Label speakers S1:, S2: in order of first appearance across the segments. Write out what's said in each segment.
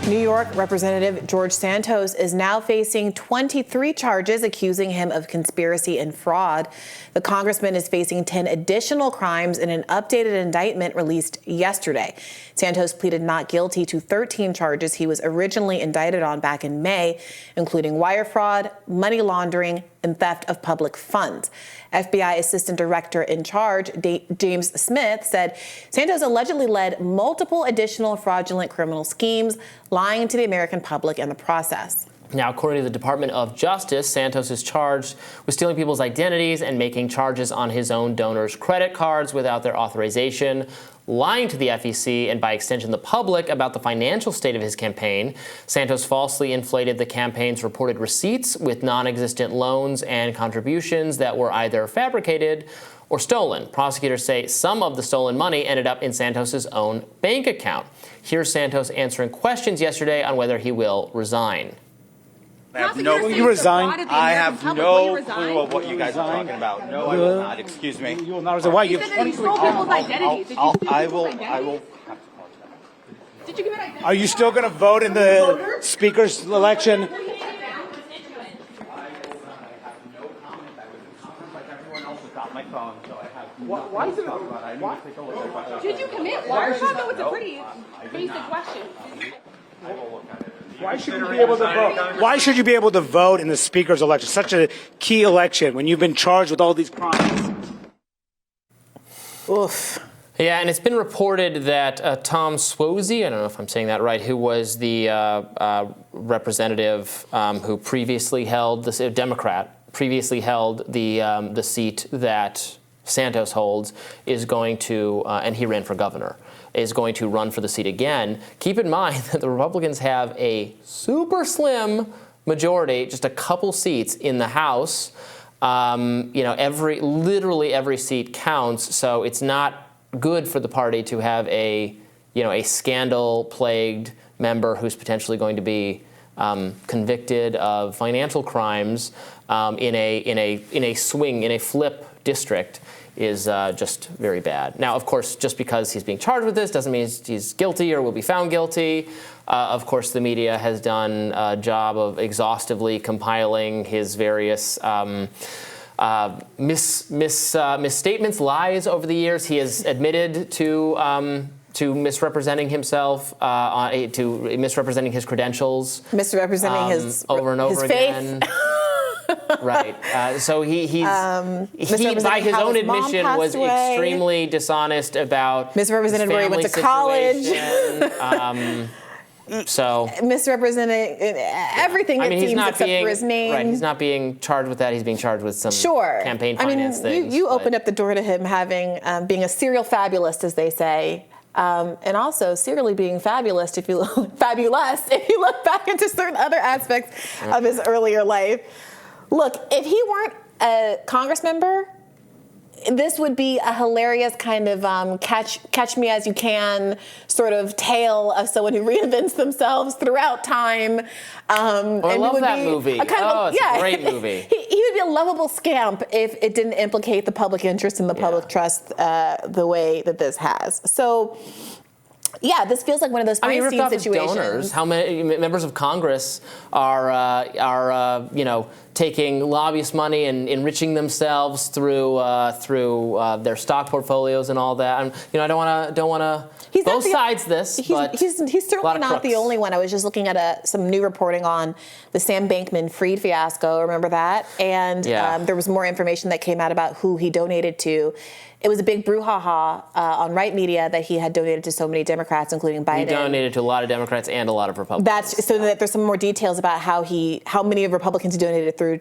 S1: New York Representative George Santos is now facing 23 charges accusing him of conspiracy and fraud. The congressman is facing 10 additional crimes in an updated indictment released yesterday. Santos pleaded not guilty to 13 charges he was originally indicted on back in May, including wire fraud, money laundering, and theft of public funds. FBI Assistant Director in charge, James Smith, said Santos allegedly led multiple additional fraudulent criminal schemes, lying to the American public in the process.
S2: Now, according to the Department of Justice, Santos is charged with stealing people's identities and making charges on his own donors' credit cards without their authorization, lying to the FEC and, by extension, the public about the financial state of his campaign. Santos falsely inflated the campaign's reported receipts with non-existent loans and contributions that were either fabricated or stolen. Prosecutors say some of the stolen money ended up in Santos's own bank account. Here's Santos answering questions yesterday on whether he will resign.
S3: Will you resign? I have no clue of what you guys are talking about. No, I will not. Excuse me. You will not resign. Why? You
S4: said that you stole people's identities.
S3: I will.
S4: Did you give it identity?
S3: Are you still going to vote in the speaker's election?
S4: Why is it? Did you commit wire fraud? Though it's a pretty basic question.
S3: Why should you be able to vote? Why should you be able to vote in the speaker's election? Such a key election when you've been charged with all these crimes.
S1: Oof.
S2: Yeah, and it's been reported that Tom Soave, I don't know if I'm saying that right, who was the representative who previously held, the Democrat, previously held the seat that Santos holds, is going to, and he ran for governor, is going to run for the seat again. Keep in mind that the Republicans have a super slim majority, just a couple seats in the House. Literally every seat counts, so it's not good for the party to have a scandal-plagued member who's potentially going to be convicted of financial crimes in a flip district is just very bad. Now, of course, just because he's being charged with this doesn't mean he's guilty or will be found guilty. Of course, the media has done a job of exhaustively compiling his various misstatements, lies over the years. He has admitted to misrepresenting himself, to misrepresenting his credentials,
S1: Misrepresenting his
S2: over and over
S1: his
S2: again. Right. So he by his own admission, was extremely dishonest about
S1: misrepresented where he went to college.
S2: So
S1: misrepresenting everything.
S2: I mean,
S1: it seems except for his name.
S2: Right. He's not being charged with that. He's being charged with some campaign finance things.
S1: You opened up the door to him having being a serial fabulist, as they say. And also serially being fabulous if you look back into certain other aspects of his earlier life. Look, if he weren't a Congress member, this would be a hilarious kind of catch me as you can sort of tale of someone who reinvents themselves throughout time.
S2: I love that movie. It's a great movie.
S1: He would be a lovable scamp if it didn't implicate the public interest and the public trust the way that this has. So, yeah, this feels like one of those Feinstein situations.
S2: Donors. How many members of Congress are taking lobbyist money and enriching themselves through their stock portfolios and all that? I don't want to both sides this, but
S1: he's certainly not the only one. I was just looking at some new reporting on the Sam Bankman-Fried fiasco. Remember that? And there was more information that came out about who he donated to. It was a big brouhaha on right media that he had donated to so many Democrats, including Biden.
S2: He donated to a lot of Democrats and a lot of Republicans.
S1: That's so that there's some more details about how many of Republicans he donated through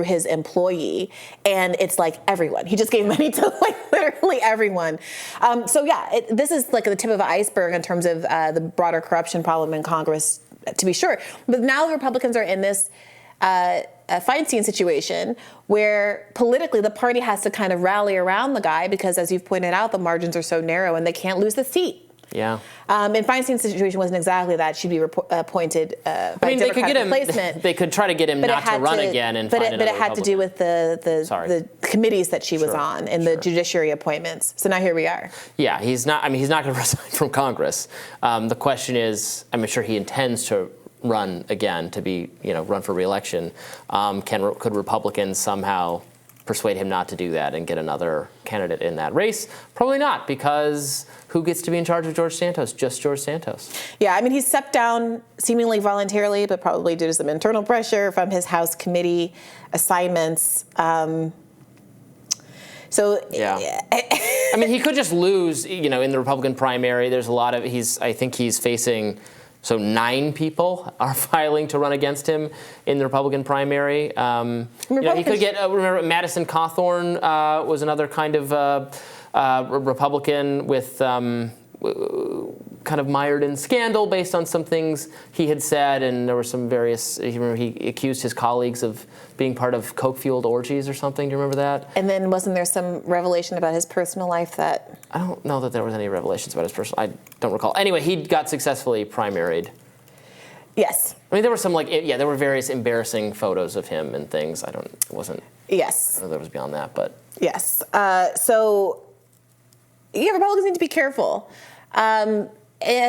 S1: his employee, and it's like everyone. He just gave money to like literally everyone. This is like the tip of an iceberg in terms of the broader corruption problem in Congress, to be sure. But now the Republicans are in this Feinstein situation where politically the party has to kind of rally around the guy because, as you've pointed out, the margins are so narrow and they can't lose the seat.
S2: Yeah.
S1: And Feinstein's situation wasn't exactly that. She'd be appointed by
S2: I mean, they could
S1: Democratic
S2: get him.
S1: replacement.
S2: They could try to get him
S1: But it
S2: not to
S1: had
S2: run
S1: to-
S2: again and
S1: but
S2: find
S1: it, but
S2: another
S1: it had to do
S2: Republican.
S1: with the committees that she was
S2: Sure.
S1: on and the judiciary appointments. So now here we are.
S2: Yeah, he's not. I mean, he's not going to resign from Congress. The question is, I'm sure he intends to run again to be, run for re-election. Could Republicans somehow persuade him not to do that and get another candidate in that race? Probably not, because who gets to be in charge of George Santos? Just George Santos.
S1: Yeah, I mean, he stepped down seemingly voluntarily, but probably due to some internal pressure from his House committee assignments.
S2: Yeah. I mean, he could just lose, in the Republican primary. There's a lot of, I think he's facing, 9 people are filing to run against him in the Republican primary. He could get, remember, Madison Cawthorn was another kind of Republican with kind of mired in scandal based on some things he had said, and there were some various, he accused his colleagues of being part of coke-fueled orgies or something. Do you remember that?
S1: And then wasn't there some revelation about his personal life that...
S2: I don't know that there was any revelations about his personal, I don't recall. Anyway, he got successfully primaried.
S1: Yes.
S2: I mean, there were some there were various embarrassing photos of him and things. It wasn't.
S1: Yes.
S2: I don't know that was beyond that, but.
S1: Yes. Republicans need to be careful. And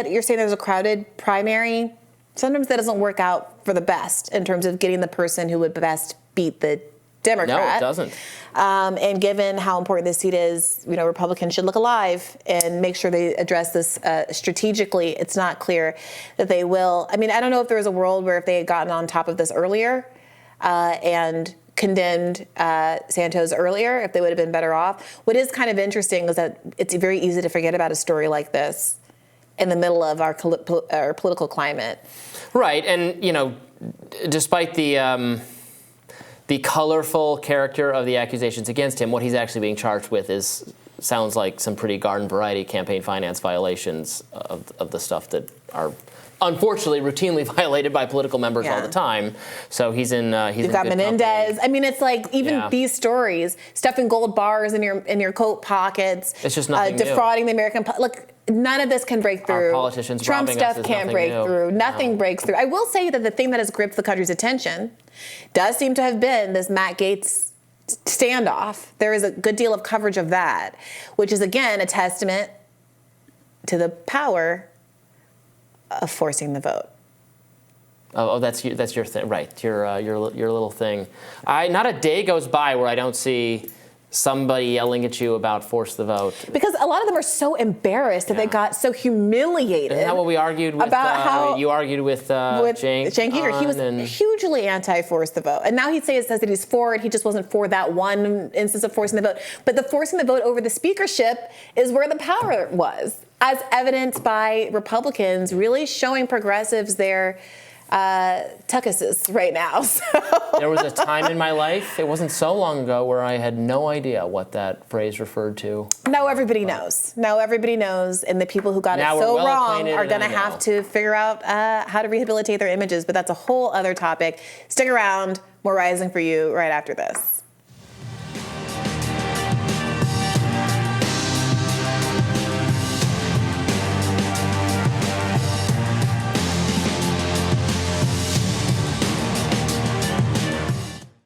S1: you're saying there's a crowded primary. Sometimes that doesn't work out for the best in terms of getting the person who would best beat the Democrat.
S2: No, it doesn't.
S1: And given how important this seat is, Republicans should look alive and make sure they address this strategically. It's not clear that they will. I mean, I don't know if there was a world where if they had gotten on top of this earlier and condemned Santos earlier, if they would have been better off. What is kind of interesting is that it's very easy to forget about a story like this in the middle of our political climate.
S2: Right, and despite the colorful character of the accusations against him, what he's actually being charged with sounds like some pretty garden variety campaign finance violations of the stuff that are unfortunately routinely violated by political members all the time. So he's in
S1: You've got Menendez.
S2: Company.
S1: I mean, it's like even these stories, stuffing gold bars in your coat pockets.
S2: It's just nothing
S1: defrauding
S2: new.
S1: the American look. None of this can break through.
S2: Our politicians
S1: Trump
S2: robbing
S1: stuff
S2: us is
S1: can't
S2: nothing
S1: break
S2: new.
S1: through. Nothing breaks through. I will say that the thing that has gripped the country's attention does seem to have been this Matt Gaetz standoff. There is a good deal of coverage of that, which is again a testament to the power of forcing the vote.
S2: Oh, that's your thing, right? Your little thing. Not a day goes by where I don't see somebody yelling at you about force the vote.
S1: Because a lot of them are so embarrassed that they got so humiliated.
S2: Isn't that what we argued with?
S1: About how
S2: you argued with Cenk
S1: Yeager. He was hugely anti-force the vote, and now he says that he's for it. He just wasn't for that one instance of forcing the vote. But the forcing the vote over the speakership is where the power was, as evidenced by Republicans really showing progressives their tuckuses right now. So.
S2: There was a time in my life, it wasn't so long ago, where I had no idea what that phrase referred to.
S1: Now everybody knows. Now everybody knows, and the people who got it so wrong are going to have to figure out how to rehabilitate their images, but that's a whole other topic. Stick around. More Rising for you right after this.